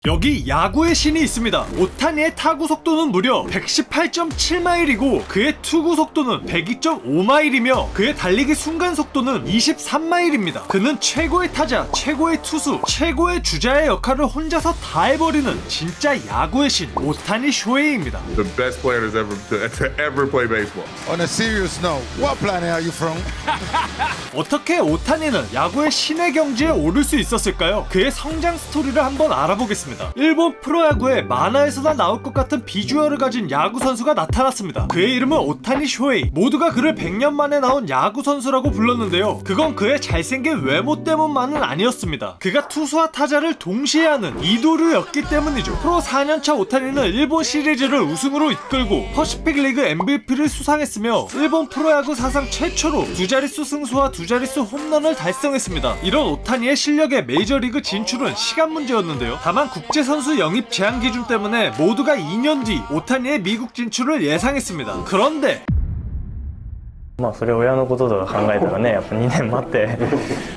여기 야구의 신이 있습니다. 오타니의 타구 속도는 무려 118.7마일이고 그의 투구 속도는 102.5마일이며 그의 달리기 순간 속도는 23마일입니다. 그는 최고의 타자, 최고의 투수, 최고의 주자의 역할을 혼자서 다 해버리는 진짜 야구의 신 오타니 쇼헤이입니다. The best player to ever play baseball. On a serious note, what planet are you from? 어떻게 오타니는 야구의 신의 경지에 오를 수 있었을까요? 그의 성장 스토리를 한번 알아보겠습니다. 일본 프로야구에 만화에서나 나올 것 같은 비주얼을 가진 야구 선수가 나타났습니다. 그의 이름은 오타니 쇼헤이. 모두가 그를 100년 만에 나온 야구 선수라고 불렀는데요. 그건 그의 잘생긴 외모 때문만은 아니었습니다. 그가 투수와 타자를 동시에 하는 이도류였기 때문이죠. 프로 4년차 오타니는 일본 시리즈를 우승으로 이끌고 퍼시픽 리그 MVP를 수상했으며 일본 프로야구 사상 최초로 두 자릿수 승수와 두 자릿수 홈런을 달성했습니다. 이런 오타니의 실력에 메이저리그 진출은 시간 문제였는데요. 다만 국제선수 영입 제한 기준 때문에 모두가 2년 뒤 오타니의 미국 진출을 예상했습니다. 그런데 まあそれ親のこととか考えたらね、やっぱ2年待って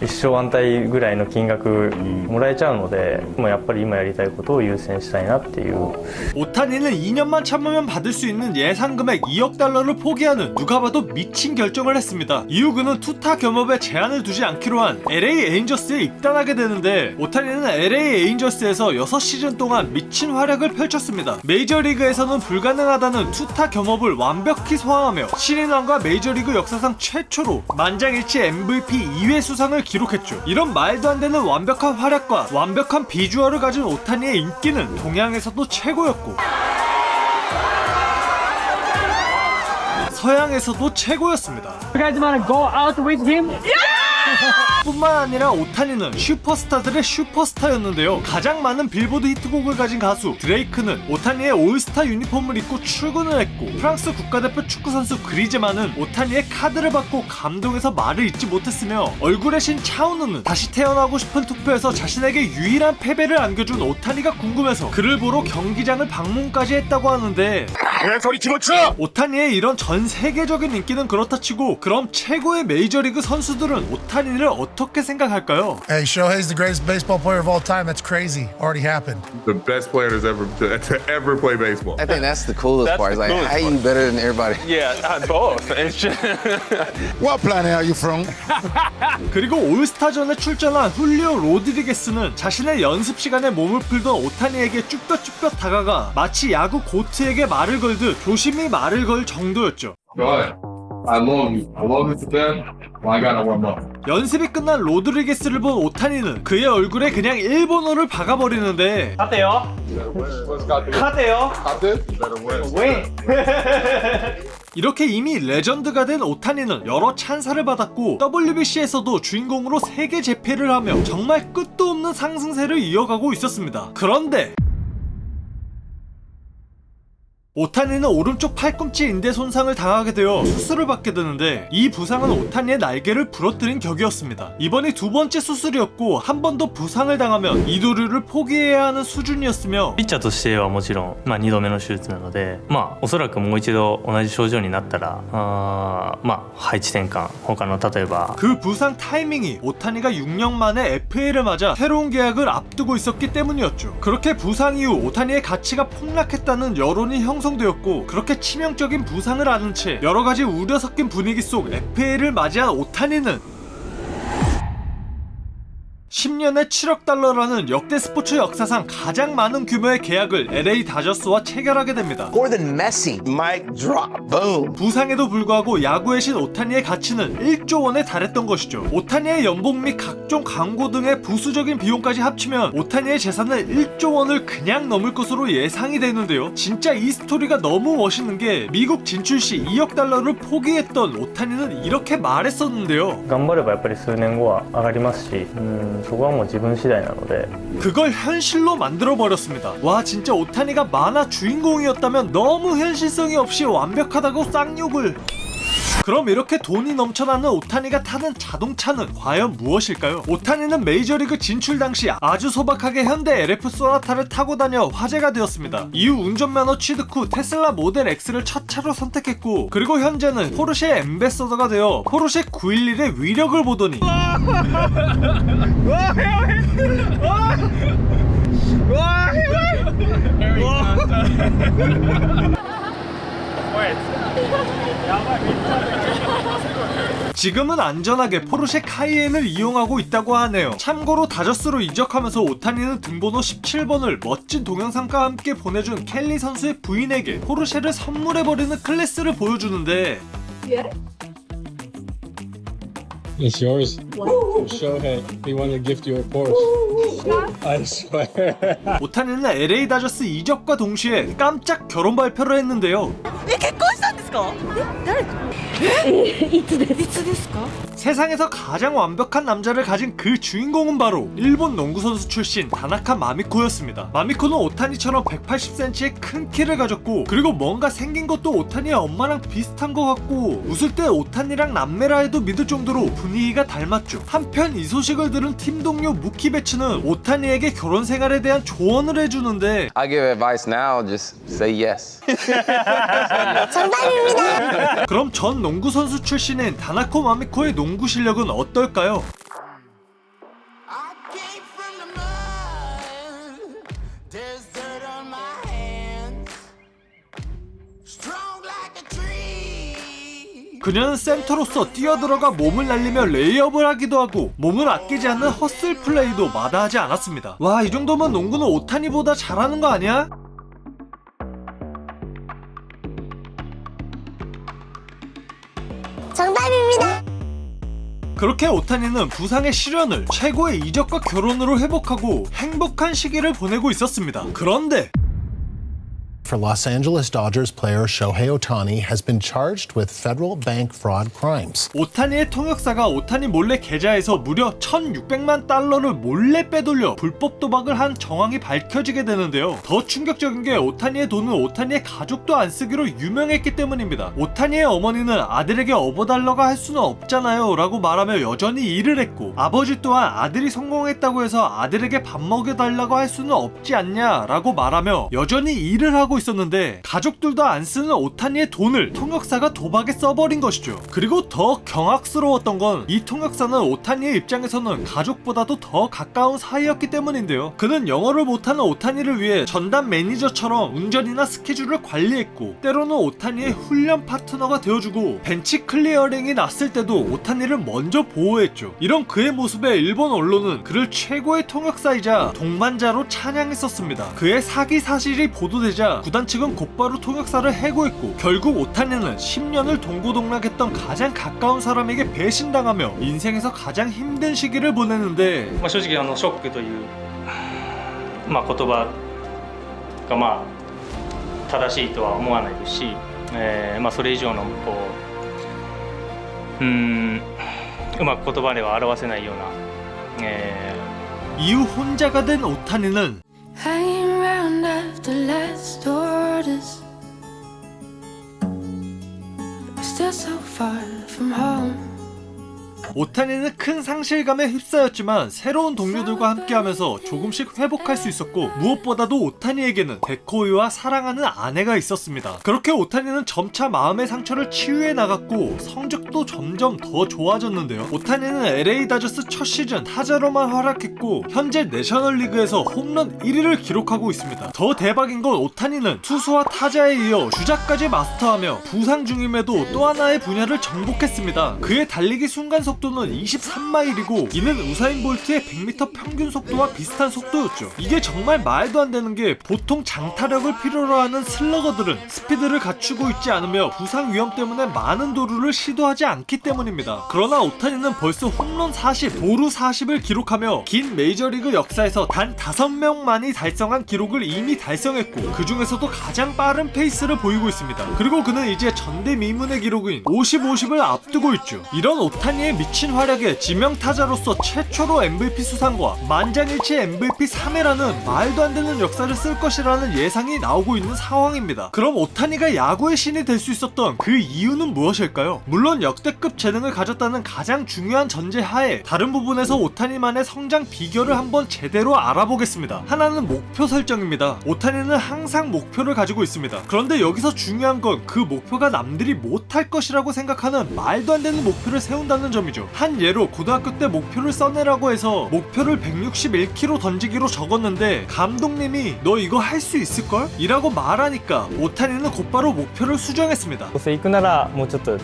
一生安泰ぐらいの金額もらえちゃうので、もうやっぱり今やりたいことを優先したいなっていう。 오타니는 2년만 참으면 받을 수 있는 예상 금액 2억 달러를 포기하는 누가 봐도 미친 결정을 했습니다. 이후 그는 투타 겸업에 제한을 두지 않기로 한 LA 에인저스에 입단하게 되는데 오타니는 LA 에인저스에서 6시즌 동안 미친 활약을 펼쳤습니다. 메이저리그에서는 불가능하다는 투타 겸업을 완벽히 소화하며 신인왕과 메이저리그 역사상 최초로 만장일치 MVP 2회 수상을 기록했죠. 이런 말도 안 되는 완벽한 활약과 완벽한 비주얼을 가진 오타니의 인기는 동양에서도 최고였고 서양에서도 최고였습니다. You guys wanna go out with him? 뿐만 아니라 오타니는 슈퍼스타들의 슈퍼스타였는데요. 가장 많은 빌보드 히트곡을 가진 가수 드레이크는 오타니의 올스타 유니폼을 입고 출근을 했고 프랑스 국가대표 축구선수 그리즈만은 오타니의 카드를 받고 감동해서 말을 잇지 못했으며 얼굴의 신 차은우는 다시 태어나고 싶은 투표에서 자신에게 유일한 패배를 안겨준 오타니가 궁금해서 그를 보러 경기장을 방문까지 했다고 하는데 오타니의 이런 전 세계적인 인기는 그렇다 치고 그럼 최고의 메이저리그 선수들은 오타니를 어떻게 생각할까요? Hey, Shohei's the greatest baseball player of all time. That's crazy. Already happened. The best player to ever play baseball. I think that's the coolest part. It's like, how you better than everybody? Yeah, both. It's just What planet are you from? 그리고 올스타전에 출전한 훌리오 로드리게스는 자신의 연습 시간에 몸을 풀던 오타니에게 쭈뼛쭈뼛 다가가 마치 야구 고트에게 말을 걸듯 조심히 말을 걸 정도였죠. Go ahead. I love you. I love you to death. Well, I gotta warm up. 연습이 끝난 로드리게스를 본 오타니는 그의 얼굴에 그냥 일본어를 박아버리는데 가대요. 가대요. 왜? 이렇게 이미 레전드가 된 오타니는 여러 찬사를 받았고 WBC에서도 주인공으로 3개 재패를 하며 정말 끝도 없는 상승세를 이어가고 있었습니다. 그런데 오타니는 오른쪽 팔꿈치 인대 손상을 당하게 되어 수술을 받게 되는데 이 부상은 오타니의 날개를 부러뜨린 격이었습니다. 이번이 두 번째 수술이었고 한 번 더 부상을 당하면 이도류를 포기해야 하는 수준이었으며 ピッチャーとしてはもちろん、2度目の手術なので、おそらくもう一度同じ症状になったら、配置転換、他の例えば 그 부상 타이밍이 오타니가 6년 만에 FA를 맞아 새로운 계약을 앞두고 있었기 때문이었죠. 그렇게 부상 이후 오타니의 가치가 폭락했다는 여론이 형성되었고 그렇게 치명적인 부상을 앓은 채 여러가지 우려 섞인 분위기 속 FA를 맞이한 오타니는 10년에 7억 달러라는 역대 스포츠 역사상 가장 많은 규모의 계약을 LA 다저스와 체결하게 됩니다. More than Messi. Mic drop. Boom. 부상에도 불구하고 야구의 신 오타니의 가치는 1조 원에 달했던 것이죠. 오타니의 연봉 및 각종 광고 등의 부수적인 비용까지 합치면 오타니의 재산은 1조 원을 그냥 넘을 것으로 예상이 되는데요. 진짜 이 스토리가 너무 멋있는 게 미국 진출 시 2억 달러를 포기했던 오타니는 이렇게 말했었는데요. 頑張ればやっぱり数年後は上がりますし、そこはもう自分次第なので 그걸 현실로 만들어버렸습니다. 와 진짜 오타니가 만화 주인공이었다면 너무 현실성이 없이 완벽하다고 쌍욕을. 그럼 이렇게 돈이 넘쳐나는 오타니가 타는 자동차는 과연 무엇일까요? 오타니는 메이저리그 진출 당시 아주 소박하게 현대 LF 소나타를 타고 다녀 화제가 되었습니다. 이후 운전면허 취득 후 테슬라 모델 X를 첫 차로 선택했고 그리고 현재는 포르쉐 앰베서더가 되어 포르쉐 911의 위력을 보더니 지금은 안전하게 포르쉐 카이엔을 이용하고 있다고 하네요. 참고로 다저스로 이적하면서 오타니는 등번호 17번을 멋진 동영상과 함께 보내준 켈리 선수의 부인에게 포르쉐를 선물해버리는 클래스를 보여주는데 It's yours. Shohei, we want to gift you a Porsche. I swear. 오타니는 LA 다저스 이적과 동시에 깜짝 결혼 발표를 했는데요. 세상에서 가장 완벽한 남자를 가진 그 주인공은 바로 일본 농구 선수 출신 다나카 마미코였습니다. 마미코는 오타니처럼 180cm의 큰 키를 가졌고, 그리고 뭔가 생긴 것도 오타니의 엄마랑 비슷한 것 같고, 웃을 때 오타니랑 남매라 해도 믿을 정도로 분위기가 닮았죠. 한편 이 소식을 들은 팀 동료 무키 베츠는 오타니에게 결혼 생활에 대한 조언을 해주는데 I give advice now, just say yes. 그럼 전 농구 선수 출신인 다나코 마미코의 농구 실력은 어떨까요? 그녀는 센터로서 뛰어들어가 몸을 날리며 레이업을 하기도 하고 몸을 아끼지 않는 허슬 플레이도 마다하지 않았습니다. 와, 이 정도면 농구는 오타니보다 잘하는 거 아니야? 정답입니다. 그렇게 오타니는 부상의 시련을 최고의 이적과 결혼으로 회복하고 행복한 시기를 보내고 있었습니다. 그런데 For Los Angeles Dodgers player Shohei Ohtani has been charged with federal bank fraud crimes. 오타니의 통역사가 오타니 몰래 계좌에서 무려 1,600만 달러를 몰래 빼돌려 불법 도박을 한 정황이 밝혀지게 되는데요. 더 충격적인 게 오타니의 돈은 오타니의 가족도 안 쓰기로 유명했기 때문입니다. 오타니의 어머니는 아들에게 업어달라고 할 수는 없잖아요 라고 말하며 여전히 일을 했고, 아버지 또한 아들이 성공했다고 해서 아들에게 밥 먹여달라고 할 수는 없지 않냐 라고 말하며 여전히 일을 하고 있었는데, 가족들도 안 쓰는 오타니의 돈을 통역사가 도박에 써버린 것이죠. 그리고 더 경악스러웠던 건 이 통역사는 오타니의 입장에서는 가족보다도 더 가까운 사이였기 때문인데요. 그는 영어를 못하는 오타니를 위해 전담 매니저처럼 운전이나 스케줄을 관리했고, 때로는 오타니의 훈련 파트너가 되어주고, 벤치 클리어링이 났을 때도 오타니를 먼저 보호했죠. 이런 그의 모습에 일본 언론은 그를 최고의 통역사이자 동반자로 찬양했었습니다. 그의 사기 사실이 보도되자 구단 측은 곧바로 통역사를 해고했고, 결국 오타니는 10년을 동고동락했던 가장 가까운 사람에게 배신당하며 인생에서 가장 힘든 시기를 보내는데, 正直ショックという言葉が正しいとは思わないですし、それ以上のうまく言葉では表せないような、이후 혼자가 된 오타니는 Hanging around after last orders. Still so far from home. 오타니는 큰 상실감에 휩싸였지만 새로운 동료들과 함께하면서 조금씩 회복할 수 있었고, 무엇보다도 오타니에게는 데코이와 사랑하는 아내가 있었습니다. 그렇게 오타니는 점차 마음의 상처를 치유해 나갔고 성적도 점점 더 좋아졌는데요. 오타니는 LA 다저스 첫 시즌 타자로만 활약했고 현재 내셔널리그에서 홈런 1위를 기록하고 있습니다. 더 대박인 건 오타니는 투수와 타자에 이어 주자까지 마스터하며 부상 중임에도 또 하나의 분야를 정복했습니다. 그의 달리기 순간 속도는 23마일이고 이는 우사인 볼트의 100m 평균 속도와 비슷한 속도였죠. 이게 정말 말도 안 되는 게, 보통 장타력을 필요로 하는 슬러거들은 스피드를 갖추고 있지 않으며 부상 위험 때문에 많은 도루를 시도하지 않기 때문입니다. 그러나 오타니는 벌써 홈런 40, 도루 40을 기록하며 긴 메이저리그 역사에서 단 5명만이 달성한 기록을 이미 달성했고, 그 중에서도 가장 빠른 페이스를 보이고 있습니다. 그리고 그는 이제 전대미문의 기록인 50-50을 앞두고 있죠. 이런 오타니의 미친 활약에 지명타자로서 최초로 MVP 수상과 만장일치 MVP 3회라는 말도 안 되는 역사를 쓸 것이라는 예상이 나오고 있는 상황입니다. 그럼 오타니가 야구의 신이 될 수 있었던 그 이유는 무엇일까요? 물론 역대급 재능을 가졌다는 가장 중요한 전제 하에 다른 부분에서 오타니만의 성장 비결을 한번 제대로 알아보겠습니다. 하나는 목표 설정입니다. 오타니는 항상 목표를 가지고 있습니다. 그런데 여기서 중요한 건 그 목표가 남들이 못할 것이라고 생각하는 말도 안 되는 목표를 세운다는 점이죠. 있는데요. 한 예로 고등학교 때 목표를 써내라고 해서 목표를 161km 던지기로 적었는데 감독님이 너 이거 할 수 있을걸? 이라고 말하니까 오타니는 곧바로 목표를 수정했습니다. どうせ行くならもうちょっと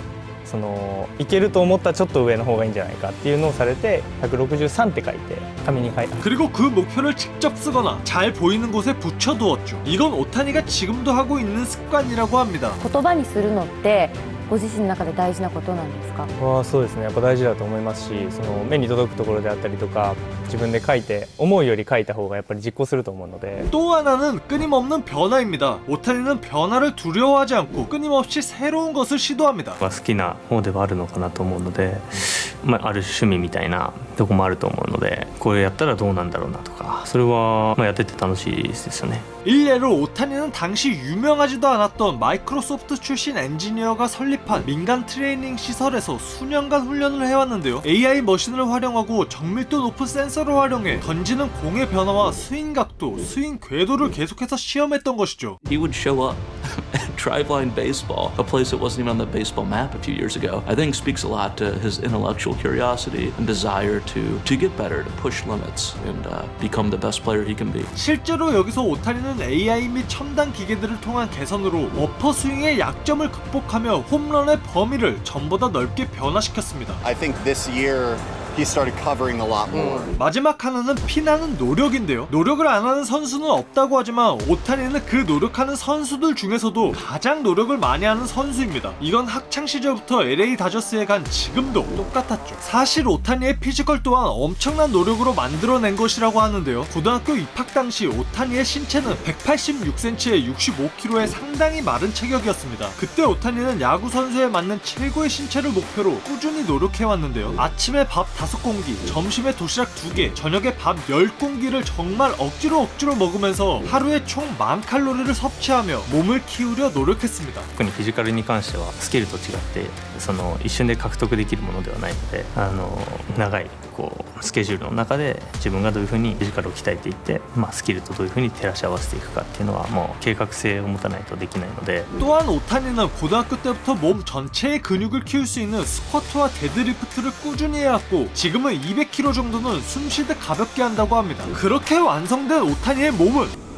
その行けると思ったらちょっと上の方がいいんじゃないかっていうのをされて163って書いて紙に書いた 그리고 그 목표를 직접 쓰거나 잘 보이는 곳에 붙여두었죠. 이건 오타니가 지금도 하고 있는 습관이라고 합니다. 言葉にするのってご自身の中で大事なことなんですか？そうですね、やっぱ大事だと思いますし、その目に届くところであったりとか自分で書いて思うより書いた方がやっぱり実行すると思うので 또 하나는 끊임없는 변화입니다. 오타니는 변화를 두려워하지 않고 끊임없이 새로운 것을 시도합니다. 好きな方ではあるのかなと思うので、ある種趣味みたいなとこもあると思うので、これやったらどうなんだろうなとか、それはやってて楽しいですよね。 일례로 오타니는 당시 유명하지도 않았던 마이크로소프트 출신 엔지니어가 설립한 민간 트레이닝 시설에서 수년간 훈련을 해왔는데요. AI 머신을 활용하고 정밀도 높은 센서를 활용해 던지는 공의 변화와 스윙 각도, 스윙 궤도를 계속해서 시험했던 것이죠. He would show up at Driveline Baseball, a place that wasn't even on the baseball map a few years ago. I think speaks a lot to his intellectual curiosity and desire to get better, to push limits and become the best player he can be. 실제로 여기서 오타니는 AI 및 첨단 기계들을 통한 개선으로 어퍼 스윙의 약점을 극복하며 홈런의 범위를 전보다 넓게 변화시켰습니다. I think this year he started covering a lot more. 마지막 하나는 피나는 노력인데요. 노력을 안 하는 선수는 없다고 하지만 오타니는 그 노력하는 선수들 중에서도 가장 노력을 많이 하는 선수입니다. 이건 학창 시절부터 LA 다저스에 간 지금도 똑같았죠. 사실 오타니의 피지컬 또한 엄청난 노력으로 만들어낸 것이라고 하는데요. 고등학교 입학 당시 오타니의 신체는 186cm에 65kg의 상당히 마른 체격이었습니다. 그때 오타니는 야구 선수에 맞는 최고의 신체를 목표로 꾸준히 노력해왔는데요. 아침에 밥 5공기, 점심에 도시락 2개, 저녁에 밥 10공기를 정말 억지로 먹으면서 하루에 총 10,000칼로리를 섭취하며 몸을 키우려 노력했습니다. 特にフィジカルに関してはスキルと違ってその一瞬で獲得できるものではないので、長いスケジュールの中で自分がどういうふうにフィジカルを鍛えていって、スキルとどういうふうに照らし合わせていくかっていうのはもう計画性を持たないとできないので 또한 오타니는 고등학교 때부터 몸 전체의 근육을 키울 수 있는 스쿼트와 데드리프트를 꾸준히 해왔고 지금은 200kg 정도는 숨쉬듯 가볍게 한다고 합니다. 그렇게 완성된 오타니의 몸은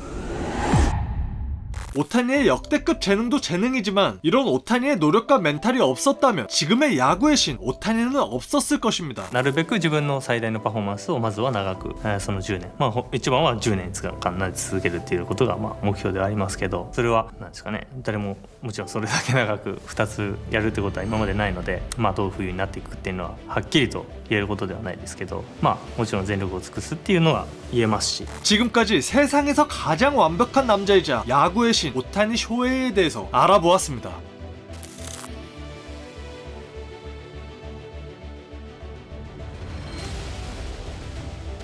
오타니의 역대급 재능도 재능이지만 이런 오타니의 노력과 멘탈이 없었다면 지금의 야구의 신 오타니는 없었을 것입니다. なるべく自分の最大のパフォーマンスをまずは長く、その10年、一番は10年間続けるっていうことが目標ではありますけど、それは何ですかね、誰ももちろんそれだけ長く2つやるってことは今までないので、どういう風になっていくっていうのははっきりと言えることではないですけど、もちろん全力を尽くすっていうのは言えますし 지금까지 세상에서 가장 완벽한 남자이자 야구의 신 오타니 쇼헤이에 대해서 알아보았습니다.